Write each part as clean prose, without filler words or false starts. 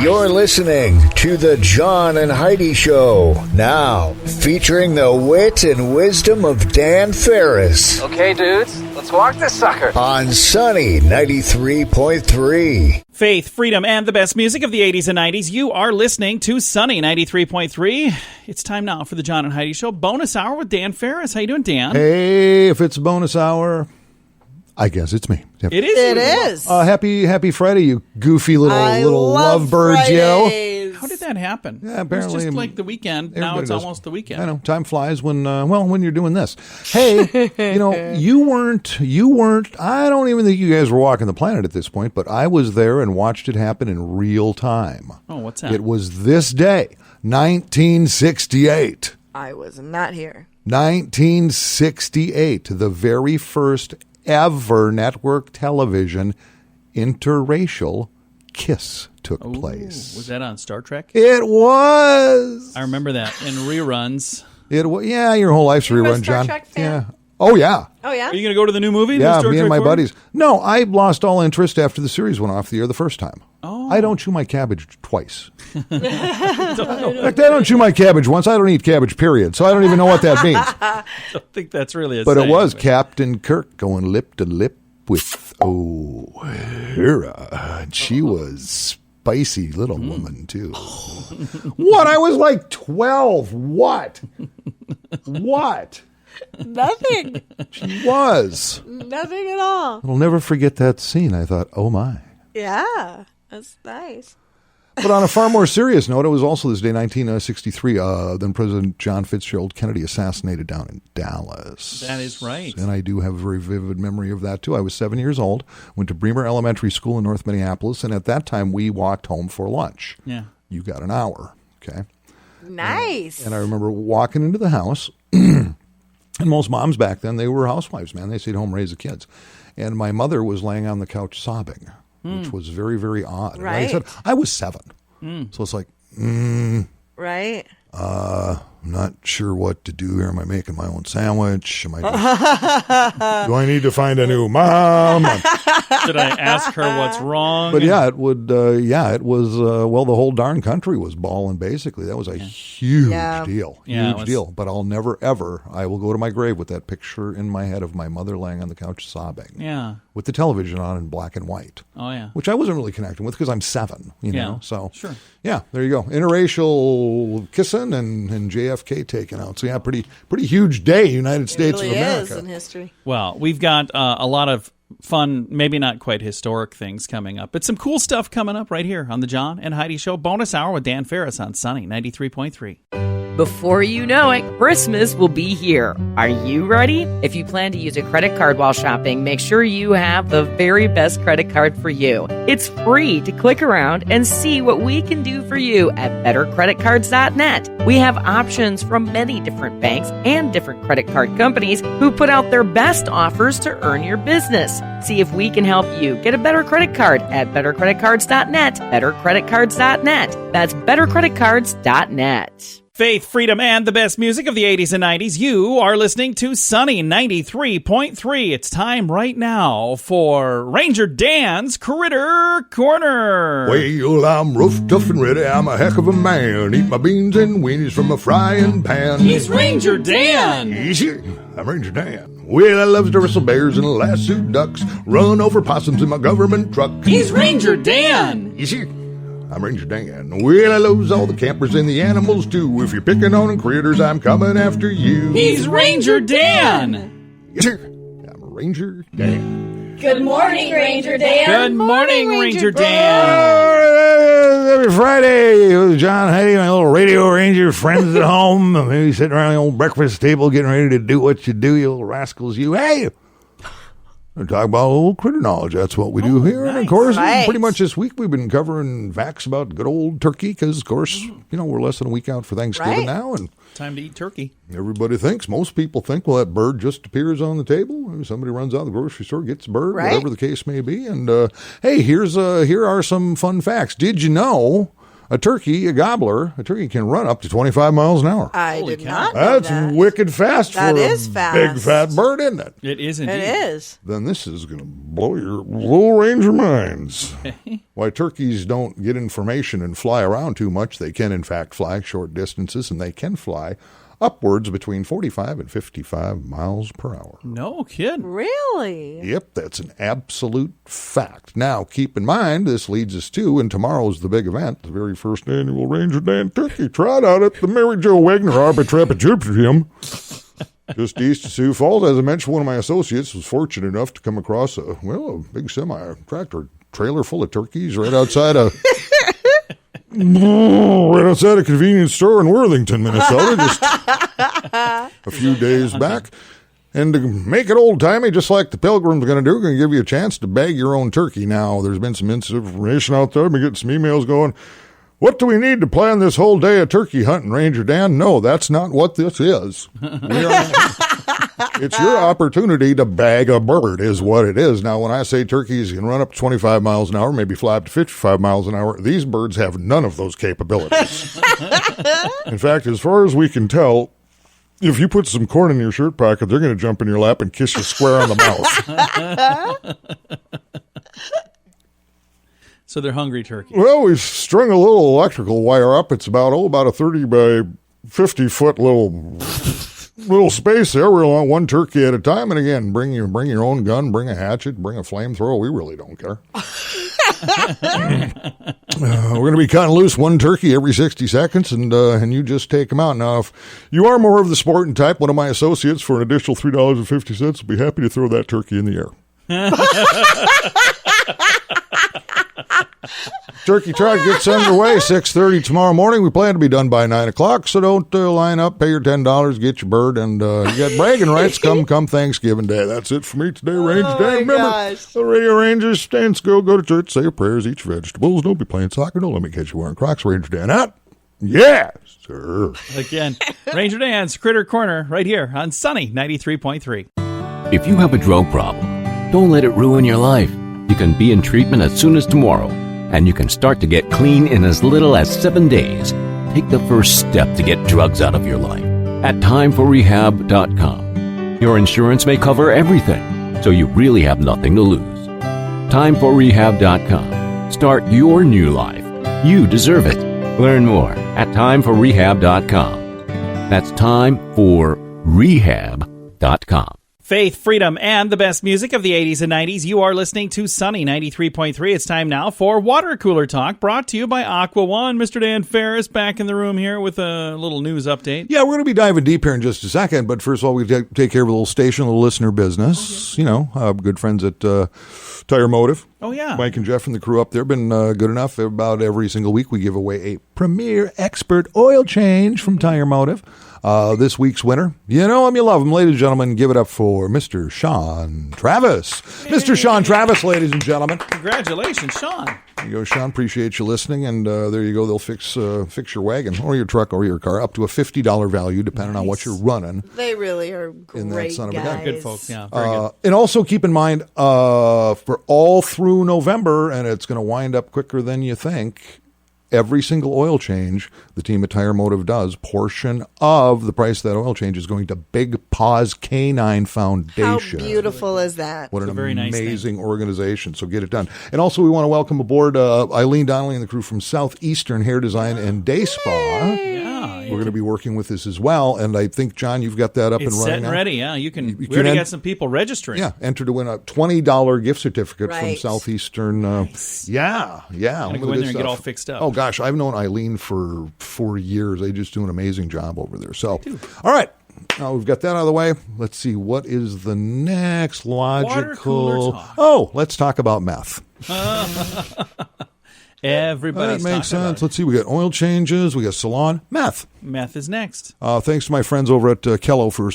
You're listening to the John and Heidi Show, now featuring the wit and wisdom of Dan Farris. Okay, dudes, let's walk this sucker. On Sunny 93.3. Faith, freedom, and the best music of the 80s and 90s. You are listening to Sunny 93.3. It's time now for the John and Heidi Show bonus hour with Dan Farris. How you doing, Dan? Hey, if it's a bonus hour, I guess it's me. It is. It is. Happy Friday, you goofy little lovebird, Fridays. How did that happen? Yeah, apparently it was just like the weekend. Now it's almost the weekend. I know. Time flies when you're doing this. Hey, you weren't. I don't even think you guys were walking the planet at this point, but I was there and watched it happen in real time. Oh, what's that? It was this day, 1968. I was not here. 1968, the very first ever network television interracial kiss took place. Was that on Star Trek? It was. I remember that in reruns. It was. Yeah, your whole life's You're a rerun, Star John. Trek fan? Yeah. Oh yeah. Oh, yeah? Are you going to go to the new movie? Yeah, Star me and Trek my 4? buddies. No, I lost all interest after the series went off the air the first time. Oh. I don't chew my cabbage twice. In fact, I don't chew my cabbage once. I don't eat cabbage, period. So I don't even know what that means. I don't think that's really a But saying, it was Captain Kirk going lip to lip with O'Hara. And she was spicy little woman, too. What? I was like 12. What? What? Nothing. She was. Nothing at all. I'll never forget that scene. I thought, oh, my. Yeah, that's nice. But on a far more serious note, it was also this day, 1963, then President John Fitzgerald Kennedy assassinated down in Dallas. That is right. And I do have a very vivid memory of that, too. I was 7 years old, went to Bremer Elementary School in North Minneapolis, and at that time, we walked home for lunch. Yeah. You got an hour, okay? Nice. And I remember walking into the house, and most moms back then, they were housewives, man. They stayed home, raised the kids. And my mother was laying on the couch sobbing, which was very, very odd. And Right. I said, I was 7. So it's like, Right? I'm not sure what to do here. Am I making my own sandwich? Do I need to find a new mom? Should I ask her what's wrong? But yeah, it would. It was. Well, the whole darn country was bawling. Basically, that was a huge deal. Yeah, Huge deal. But I'll never ever. I will go to my grave with that picture in my head of my mother laying on the couch sobbing. Yeah. With the television on in black and white. Oh, yeah. Which I wasn't really connecting with because I'm 7. You know. So sure. Yeah, there you go. Interracial kissing and JFK taken out. So yeah, pretty huge day, United States It really of America. is in history. Well, we've got a lot of fun, maybe not quite historic things coming up, but some cool stuff coming up right here on the John and Heidi Show bonus hour with Dan Farris on Sunny 93.3. Before you know it, Christmas will be here. Are you ready? If you plan to use a credit card while shopping, make sure you have the very best credit card for you. It's free to click around and see what we can do for you at bettercreditcards.net. We have options from many different banks and different credit card companies who put out their best offers to earn your business. See if we can help you get a better credit card at bettercreditcards.net. Bettercreditcards.net. That's bettercreditcards.net. Faith, freedom, and the best music of the 80s and 90s. You are listening to Sunny 93.3. It's time right now for Ranger Dan's Critter Corner. Well, I'm rough, tough, and ready. I'm a heck of a man. Eat my beans and weenies from a frying pan. He's Ranger Dan. Easy. I'm Ranger Dan. Well, I loves to wrestle bears and lasso ducks. Run over possums in my government truck. He's Ranger Dan. Easy. I'm Ranger Dan. Well, I loves all the campers and the animals, too. If you're picking on critters, I'm coming after you. He's Ranger Dan. Yes, sir. I'm Ranger Dan. Good morning, Ranger Dan. Good morning, Ranger Dan. Every Friday, with John Heidi, my little radio ranger friends at home, maybe sitting around the old breakfast table getting ready to do what you do, you little rascals, you. Hey! We talk about old critter knowledge. That's what we do here. Nice. And, of course, Right. pretty much this week we've been covering facts about good old turkey because, of course, we're less than a week out for Thanksgiving Right. now. And Time to eat turkey. everybody thinks, most people think, well, that bird just appears on the table. Somebody runs out of the grocery store, gets a bird, Right. whatever the case may be. And, hey, here are some fun facts. Did you know a turkey can run up to 25 miles an hour. I did not know That's that. wicked fast That for is a fast. big fat bird, isn't it? It is indeed. It is. Then this is going to blow your little ranger minds. Why turkeys don't get information and fly around too much. They can, in fact, fly short distances, and they can fly upwards between 45 and 55 miles per hour. No kidding. Really? Yep, that's an absolute fact. Now, keep in mind, this leads us to, and tomorrow's the big event, the very first annual Ranger Dan Turkey Trot out at the Mary Jo Wagner Arbitrapidryptrium, just east of Sioux Falls. As I mentioned, one of my associates was fortunate enough to come across a big semi-tractor trailer full of turkeys right outside a convenience store in Worthington, Minnesota, just a few days back. And to make it old-timey, just like the Pilgrims are going to do, we're going to give you a chance to bag your own turkey. Now, there's been some information out there. I've been getting some emails going, what do we need to plan this whole day of turkey hunting, Ranger Dan? No, that's not what this is. It's your opportunity to bag a bird is what it is. Now, when I say turkeys can run up to 25 miles an hour, maybe fly up to 55 miles an hour, these birds have none of those capabilities. In fact, as far as we can tell, if you put some corn in your shirt pocket, they're going to jump in your lap and kiss you square on the mouth. So they're hungry turkeys. Well, we've strung a little electrical wire up. It's about a 30 by 50 foot little space there. We're on one turkey at a time. And again, bring your own gun, bring a hatchet, bring a flamethrower. We really don't care. We're going to be cutting loose one turkey every 60 seconds, and you just take them out. Now, if you are more of the sporting type, one of my associates for an additional $3.50 will be happy to throw that turkey in the air. Turkey Trot gets underway 6:30 tomorrow morning. We plan to be done by 9 o'clock, so don't line up, pay your $10, get your bird, and you got bragging rights come Thanksgiving Day. That's it for me today, Ranger Dan. Remember, the Radio Rangers, stand still, go to church, say your prayers, eat your vegetables, don't be playing soccer, don't let me catch you wearing Crocs. Ranger Dan out. Yes, sir. Again, Ranger Dan's Critter Corner right here on Sunny 93.3. If you have a drug problem, don't let it ruin your life. You can be in treatment as soon as tomorrow, and you can start to get clean in as little as 7 days. Take the first step to get drugs out of your life at timeforrehab.com. Your insurance may cover everything, so you really have nothing to lose. Timeforrehab.com. Start your new life. You deserve it. Learn more at timeforrehab.com. That's timeforrehab.com. Faith, freedom, and the best music of the 80s and 90s. You are listening to Sunny 93.3. It's time now for Water Cooler Talk, brought to you by Aqua One. Mr. Dan Farris back in the room here with a little news update. Yeah, we're going to be diving deep here in just a second, but first of all, we take care of a little station, a little listener business. Okay. You know, good friends at Tire Motive. Oh, yeah. Mike and Jeff and the crew up there have been good enough. About every single week, we give away a premier expert oil change from Tire Motive. This week's winner, you know him, you love him. Ladies and gentlemen, give it up for Mr. Sean Travis. Hey. Mr. Sean Travis, ladies and gentlemen. Congratulations, Sean. There you go, Sean. Appreciate you listening. And there you go. They'll fix your wagon or your truck or your car up to a $50 value, depending on what you're running. They really are great guys. Good folks, yeah. Very good. And also keep in mind, for all through November, and it's going to wind up quicker than you think, every single oil change the team at Tire Motive does, portion of the price of that oil change is going to Big Paws Canine Foundation. How beautiful is that? What an amazing organization. So get it done. And also we want to welcome aboard Eileen Donnelly and the crew from Southeastern Hair Design and Day Spa. We're going to be working with this as well. And I think, John, you've got that up and running set and now. ready, yeah. We already got some people registering. Yeah, enter to win a $20 gift certificate from Southeastern. Nice. Yeah. Go in there and get all fixed up. Oh, gosh, I've known Eileen for 4 years. They just do an amazing job over there. So, all right. Now we've got that out of the way. Let's see, what is the next logical... let's talk about meth. Everybody's that makes sense. Let's see. We got oil changes. We got salon. Meth. Meth is next. Thanks to my friends over at Kello for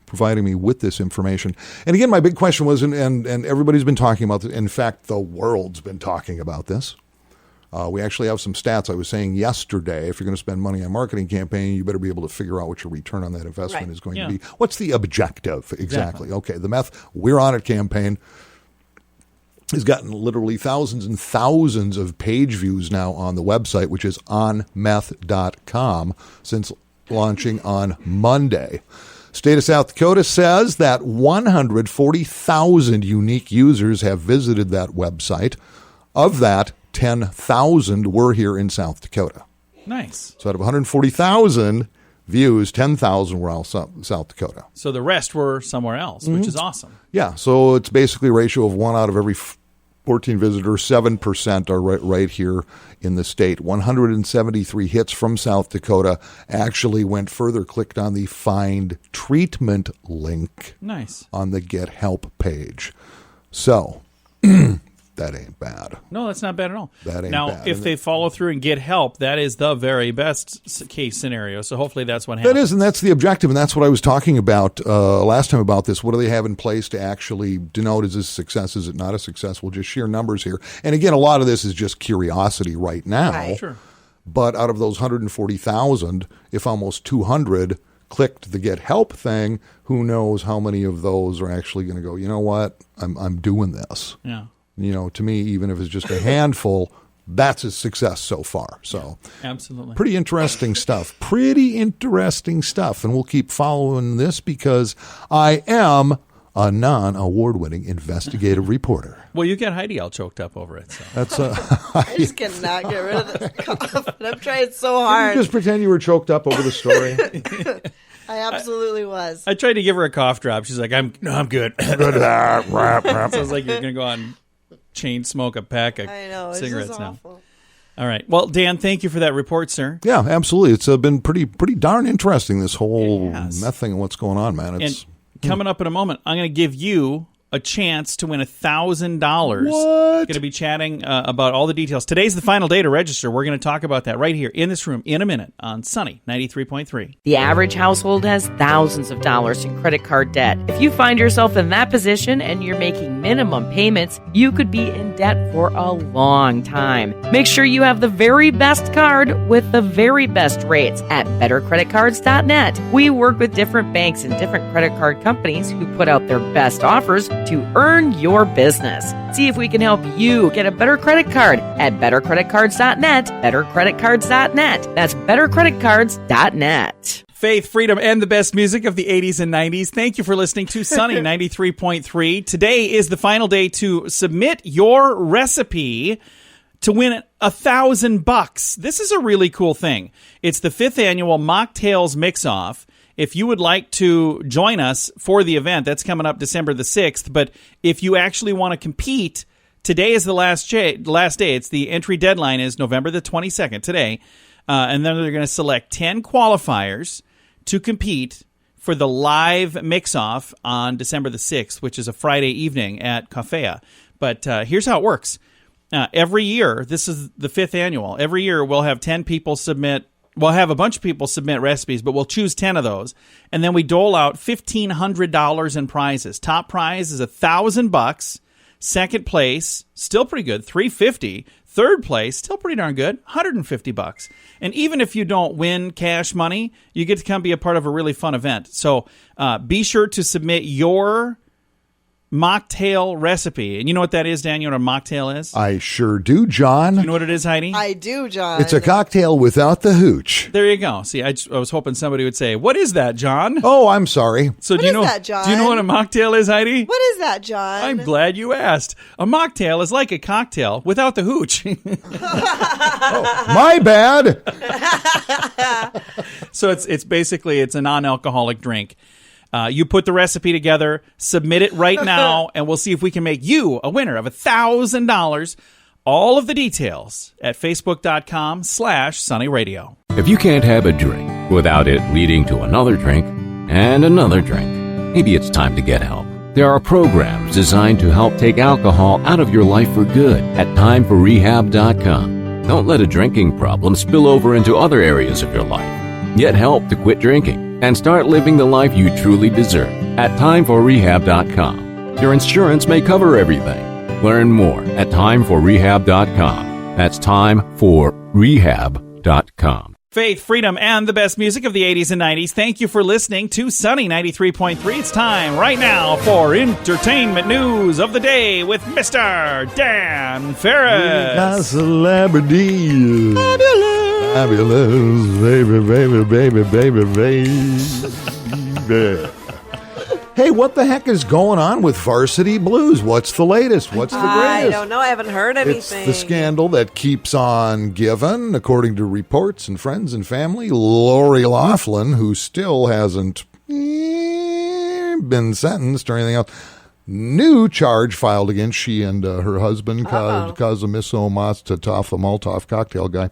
providing me with this information. And again, my big question was, and everybody's been talking about this. In fact, the world's been talking about this. We actually have some stats. I was saying yesterday, if you're going to spend money on a marketing campaign, you better be able to figure out what your return on that investment is going to be. What's the objective? Exactly. Okay, the meth, we're on it campaign. has gotten literally thousands and thousands of page views now on the website, which is onmeth.com, since launching on Monday. State of South Dakota says that 140,000 unique users have visited that website. Of that, 10,000 were here in South Dakota. Nice. So out of 140,000 views, 10,000 were out South Dakota. So the rest were somewhere else, which is awesome. Yeah, so it's basically a ratio of 1 out of every 14 visitors, 7% are right here in the state. 173 hits from South Dakota actually went further, clicked on the Find Treatment link on the Get Help page. So that ain't bad. No, that's not bad at all. That ain't now, bad. if they follow through and get help, that is the very best case scenario. So hopefully that's what happens. That is, and that's the objective, and that's what I was talking about last time about this. What do they have in place to actually denote, is this a success, is it not a success? We'll just sheer numbers here. And again, a lot of this is just curiosity right now. Right. Sure. But out of those 140,000, if almost 200 clicked the Get Help thing, who knows how many of those are actually going to go, you know what, I'm doing this. Yeah. You know, to me, even if it's just a handful, that's a success so far. So, absolutely. Pretty interesting stuff. Pretty interesting stuff. And we'll keep following this because I am a non-award-winning investigative reporter. Well, you get Heidi all choked up over it. So. That's I just cannot get rid of this cough. And I'm trying so hard. Just pretend you were choked up over the story. I absolutely was. I tried to give her a cough drop. She's like, I'm good. Sounds like you're going to go on chain smoke a pack of cigarettes now. All right. Well, Dan, thank you for that report, sir. Yeah, absolutely. It's been pretty darn interesting, this whole meth thing and what's going on, man. It's coming up in a moment, I'm going to give you a chance to win $1,000. What? Going to be chatting about all the details. Today's the final day to register. We're going to talk about that right here in this room in a minute on Sunny 93.3. The average household has thousands of dollars in credit card debt. If you find yourself in that position and you're making minimum payments, you could be in debt for a long time. Make sure you have the very best card with the very best rates at bettercreditcards.net. We work with different banks and different credit card companies who put out their best offers to earn your business. See if we can help you get a better credit card at bettercreditcards.net, bettercreditcards.net. That's bettercreditcards.net. Faith, freedom, and the best music of the 80s and 90s. Thank you for listening to Sunny 93.3. Today is the final day to submit your recipe to win $1,000. This is a really cool thing. It's the 5th annual Mocktails Mix-Off. If you would like to join us for the event, that's coming up December the 6th. But if you actually want to compete, today is the last day. It's the entry deadline is November the 22nd, today. And then they're going to select 10 qualifiers to compete for the live mix-off on December the 6th, which is a Friday evening at Cafea. But here's how it works. Every year, this is the 5th annual. Every year, we'll have 10 people submit. We'll have a bunch of people submit recipes, but we'll choose 10 of those. And then we dole out $1,500 in prizes. Top prize is $1,000. Second place, still pretty good, $350. Third place, still pretty darn good, $150. And even if you don't win cash money, you get to come be a part of a really fun event. So be sure to submit your mocktail recipe. And you know what that is, Dan? You know what a mocktail is? I sure do, John. You know what it is, Heidi? I do, John. It's a cocktail without the hooch. There you go. See, I was hoping somebody would say, "What is that, John?" Oh, I'm sorry. So What do you is know that, John? Do you know what a mocktail is, Heidi? What is that, John? I'm glad you asked. A mocktail is like a cocktail without the hooch. My bad. So it's basically a non-alcoholic drink. You put the recipe together, submit it right now, and we'll see if we can make you a winner of $1,000. All of the details at facebook.com/sunnyradio. If you can't have a drink without it leading to another drink and another drink, maybe it's time to get help. There are programs designed to help take alcohol out of your life for good at timeforrehab.com. Don't let a drinking problem spill over into other areas of your life. Get help to quit drinking and start living the life you truly deserve at timeforrehab.com. Your insurance may cover everything. Learn more at timeforrehab.com. That's timeforrehab.com. Faith, freedom, and the best music of the 80s and 90s. Thank you for listening to Sunny 93.3. It's time right now for entertainment news of the day with Mr. Dan Farris. Celebrity. Fabulous. Baby. Hey, what the heck is going on with Varsity Blues? What's the latest? What's the greatest? I don't know. I haven't heard anything. It's the scandal that keeps on giving, according to reports and friends and family. Lori Loughlin, who still hasn't been sentenced or anything else. New charge filed against she and her husband, Kazimiso Molotov cocktail guy.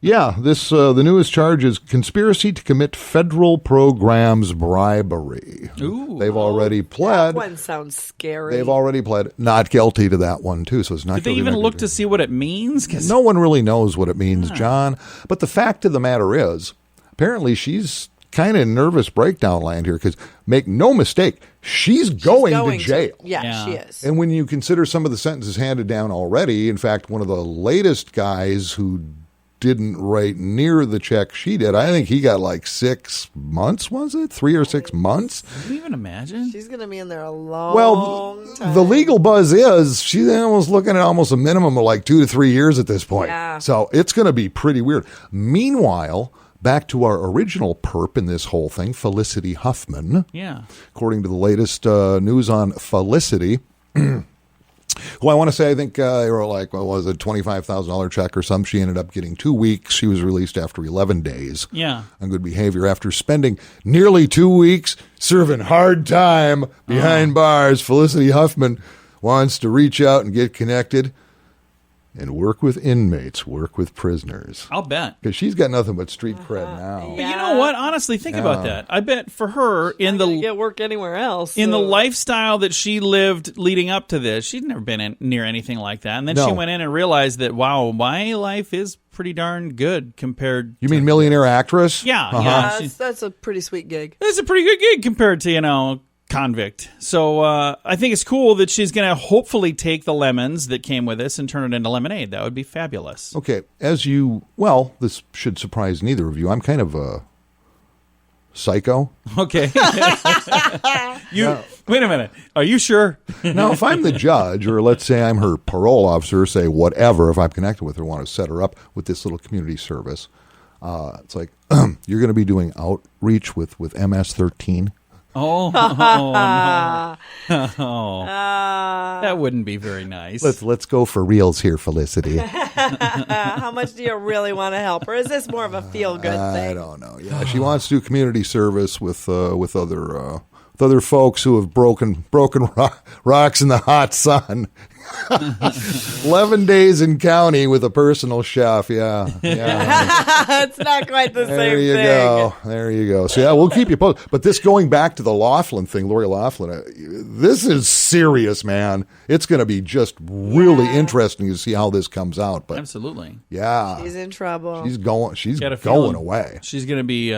Yeah, this the newest charge is conspiracy to commit federal programs bribery. Ooh. They've already pled. That one sounds scary. They've already pled not guilty to that one too. So it's not. Did they even look to see what it means? No one really knows what it means, John. But the fact of the matter is, apparently she's kind of nervous breakdown land here because make no mistake, she's going to jail. Yeah, she is. And when you consider some of the sentences handed down already, in fact, one of the latest guys who didn't write near the check she did, I think he got like 6 months, was it? 3 or 6 months? Can you even imagine? She's going to be in there a long time. The legal buzz is she's almost looking at almost a minimum of like 2 to 3 years at this point. Yeah. So it's going to be pretty weird. Meanwhile, back to our original perp in this whole thing, Felicity Huffman. Yeah. According to the latest news on Felicity, who I want to say, I think they were like, what was it, $25,000 check or something. She ended up getting 2 weeks. She was released after 11 days Yeah. on good behavior after spending nearly 2 weeks serving hard time behind bars. Felicity Huffman wants to reach out and get connected and work with inmates, work with prisoners. I'll bet. Because she's got nothing but street cred now. But you know what? Honestly, think about that. I bet for her in the get work anywhere else. In the lifestyle that she lived leading up to this, she'd never been near anything like that. And then she went in and realized that, wow, my life is pretty darn good compared You mean millionaire actress? Yeah. Yeah, that's a pretty sweet gig. It's a pretty good gig compared to, convict. So I think it's cool that she's going to hopefully take the lemons that came with this and turn it into lemonade. That would be fabulous. Okay, this should surprise neither of you. I'm kind of a psycho. Okay. Wait a minute. Are you sure? Now, if I'm the judge, or let's say I'm her parole officer, say whatever, if I'm connected with her, want to set her up with this little community service, it's like, you're going to be doing outreach with MS-13. Oh, no. That wouldn't be very nice. Let's go for reals here, Felicity. How much do you really want to help? Or is this more of a feel-good thing? I don't know. Yeah, she wants to do community service with other folks who have broken rocks in the hot sun. 11 days in county with a personal chef. Yeah. It's not quite the same thing. There you go. So, yeah, we'll keep you posted. But this going back to the Loughlin thing, Lori Loughlin, this is serious, man. It's going to be just really interesting to see how this comes out. But absolutely. Yeah. She's in trouble. She's going away. She's going to be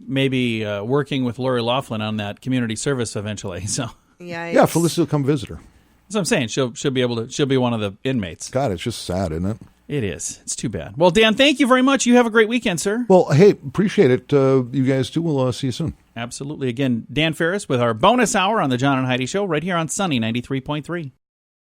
maybe working with Lori Loughlin on that community service eventually. So yeah, Felicity will come visit her. That's what I'm saying. She'll be one of the inmates. God, it's just sad, isn't it? It is. It's too bad. Well, Dan, thank you very much. You have a great weekend, sir. Well, hey, appreciate it. You guys too. We'll see you soon. Absolutely. Again, Dan Farris with our bonus hour on the John and Heidi Show right here on Sunny 93.3.